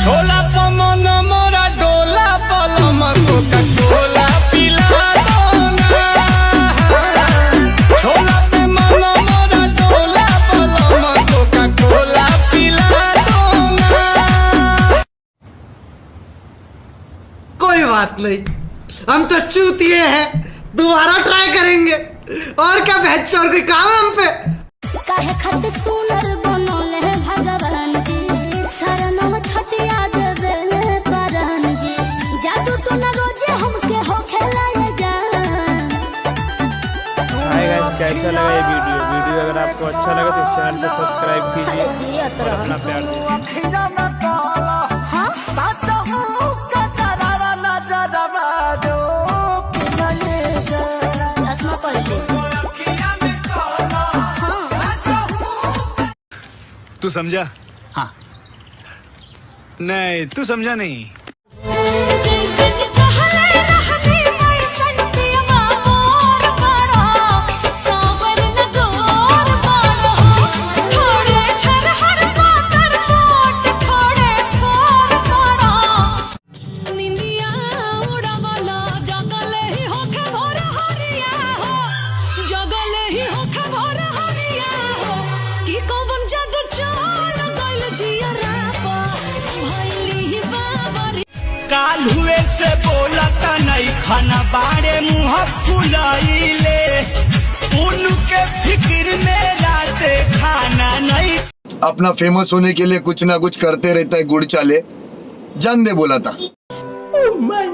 छोला पमन मोरा डोला पलम कोका कोला पिला दो ना। छोला पमन मोरा डोला पलम कोका कोला पिला दो ना। कोई बात नहीं, हम तो चूतिए हैं, दोबारा ट्राई करेंगे। और क्या बहस चोर के काम है हम पे। काहे खत सुनर बनोले भगवान जी, शरणम छटिया देवे परन जी। जादू तो न रोजे हमके हो खेलाए जा। हाय गाइस, कैसा लगा ये वीडियो अगर आपको अच्छा लगा तो चैनल को सब्सक्राइब कीजिए और अपना प्यार दीजिए। हाँ चश्मा पहन ले। तू समझा? हाँ। नहीं, तू समझा नहीं। काल हुए से बोला था नहीं खाना बाड़े मुँह फुलाइले, उनके फिक्र में राते खाना नहीं। अपना फेमस होने के लिए कुछ ना कुछ करते रहता है गुड़ चाले, जान दे बोला था। Oh my